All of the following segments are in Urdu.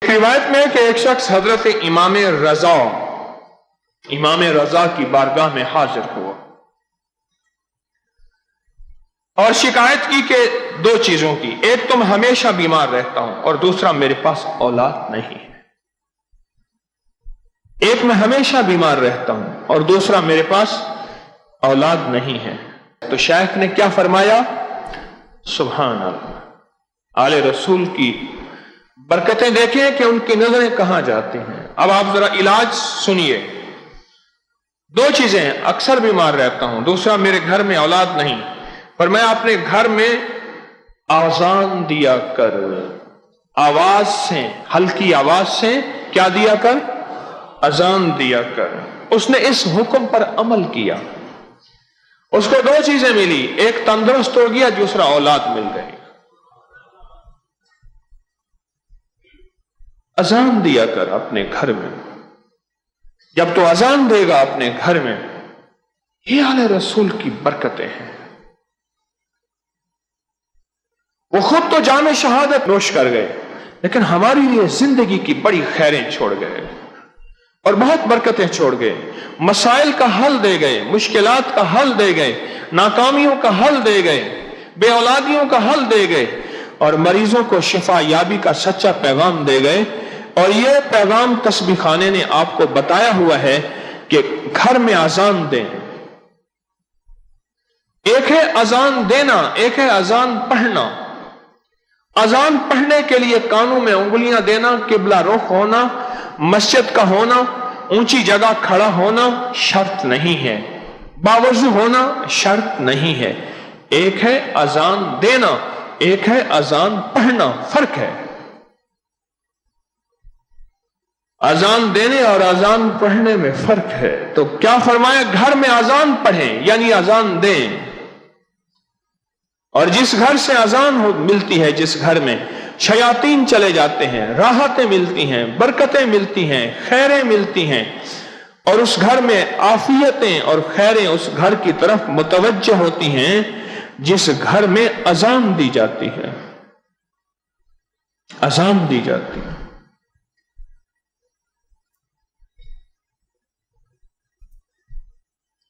روایت میں کہ ایک شخص حضرت امام رضا کی بارگاہ میں حاضر ہوا اور شکایت کی کہ دو چیزوں کی، ایک تو میں ہمیشہ بیمار رہتا ہوں اور دوسرا میرے پاس اولاد نہیں ہے۔ ایک میں ہمیشہ بیمار رہتا ہوں اور دوسرا میرے پاس اولاد نہیں ہے۔ تو شیخ نے کیا فرمایا؟ سبحان اللہ، آل رسول کی برکتیں دیکھیں کہ ان کی نظریں کہاں جاتی ہیں۔ اب آپ ذرا علاج سنیے۔ دو چیزیں، اکثر بیمار رہتا ہوں، دوسرا میرے گھر میں اولاد نہیں، پر میں اپنے گھر میں آذان دیا کر، آواز سے، ہلکی آواز سے کیا دیا کر؟ اذان دیا کر۔ اس نے اس حکم پر عمل کیا، اس کو دو چیزیں ملی، ایک تندرست ہو گیا، دوسرا اولاد مل گئی۔ اذان دیا کر اپنے گھر میں، جب تو اذان دے گا اپنے گھر میں، یہ آل رسول کی برکتیں ہیں۔ وہ خود تو جام شہادت نوش کر گئے، لیکن ہماری لیے زندگی کی بڑی خیریں چھوڑ گئے اور بہت برکتیں چھوڑ گئے، مسائل کا حل دے گئے، مشکلات کا حل دے گئے، ناکامیوں کا حل دے گئے، بے اولادیوں کا حل دے گئے، اور مریضوں کو شفا یابی کا سچا پیغام دے گئے۔ اور یہ پیغام تسبیح خانے نے آپ کو بتایا ہوا ہے کہ گھر میں اذان دیں۔ ایک ہے اذان دینا، ایک ہے اذان پڑھنا۔ اذان پڑھنے کے لیے کانوں میں انگلیاں دینا، قبلہ رخ ہونا، مسجد کا ہونا، اونچی جگہ کھڑا ہونا شرط نہیں ہے، باوضو ہونا شرط نہیں ہے۔ ایک ہے اذان دینا، ایک ہے اذان پڑھنا، فرق ہے۔ اذان دینے اور اذان پڑھنے میں فرق ہے۔ تو کیا فرمایا؟ گھر میں اذان پڑھیں، یعنی اذان دیں۔ اور جس گھر سے اذان ملتی ہے، جس گھر میں شیاطین چلے جاتے ہیں، راحتیں ملتی ہیں، برکتیں ملتی ہیں، خیریں ملتی ہیں، اور اس گھر میں عافیتیں اور خیریں اس گھر کی طرف متوجہ ہوتی ہیں، جس گھر میں اذان دی جاتی ہے، اذان دی جاتی ہے۔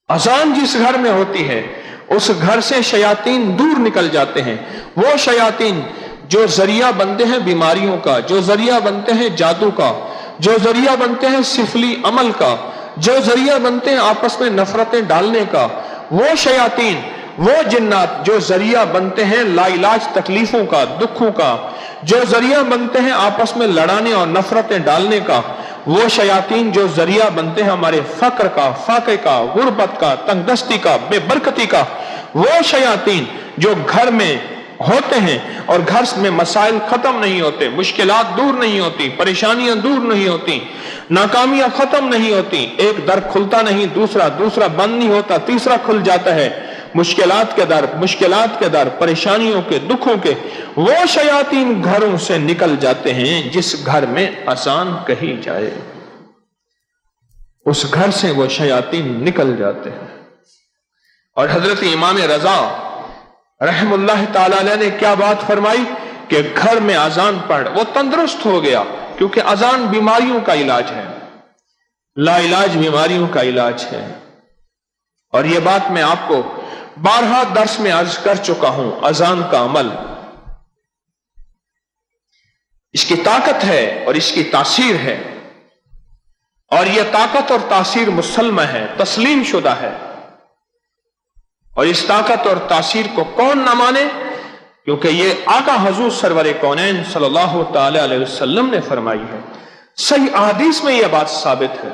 اذان جس گھر میں ہوتی ہے، اس گھر سے شیاطین دور نکل جاتے ہیں۔ وہ شیاطین جو ذریعہ بنتے ہیں بیماریوں کا، جو ذریعہ بنتے ہیں جادو کا، جو ذریعہ بنتے ہیں سفلی عمل کا، جو ذریعہ بنتے ہیں آپس میں نفرتیں ڈالنے کا، وہ شیاطین، وہ جنات جو ذریعہ بنتے ہیں لا علاج تکلیفوں کا، دکھوں کا، جو ذریعہ بنتے ہیں آپس میں لڑانے اور نفرتیں ڈالنے کا، وہ شیاطین جو ذریعہ بنتے ہیں ہمارے فقر کا، فاقے کا، غربت کا، تنگ دستی کا، بے برکتی کا، وہ شیاطین جو گھر میں ہوتے ہیں اور گھر میں مسائل ختم نہیں ہوتے، مشکلات دور نہیں ہوتی، پریشانیاں دور نہیں ہوتی، ناکامیاں ختم نہیں ہوتی، ایک در کھلتا نہیں، دوسرا بند نہیں ہوتا، تیسرا کھل جاتا ہے، مشکلات کے در، پریشانیوں کے، دکھوں کے، وہ شیاطین گھروں سے نکل جاتے ہیں جس گھر میں اذان کہی جائے، اس گھر سے وہ شیاطین نکل جاتے ہیں۔ اور حضرت امام رضا رحم اللہ تعالی علیہ نے کیا بات فرمائی کہ گھر میں اذان پڑھ، وہ تندرست ہو گیا، کیونکہ اذان بیماریوں کا علاج ہے، لا علاج بیماریوں کا علاج ہے۔ اور یہ بات میں آپ کو بارہا درس میں عرض کر چکا ہوں، اذان کا عمل، اس کی طاقت ہے اور اس کی تاثیر ہے، اور یہ طاقت اور تاثیر مسلمہ ہے، تسلیم شدہ ہے۔ اور اس طاقت اور تاثیر کو کون نہ مانے، کیونکہ یہ آقا حضور سرور کونین صلی اللہ تعالی علیہ وسلم نے فرمائی ہے، صحیح احادیث میں یہ بات ثابت ہے۔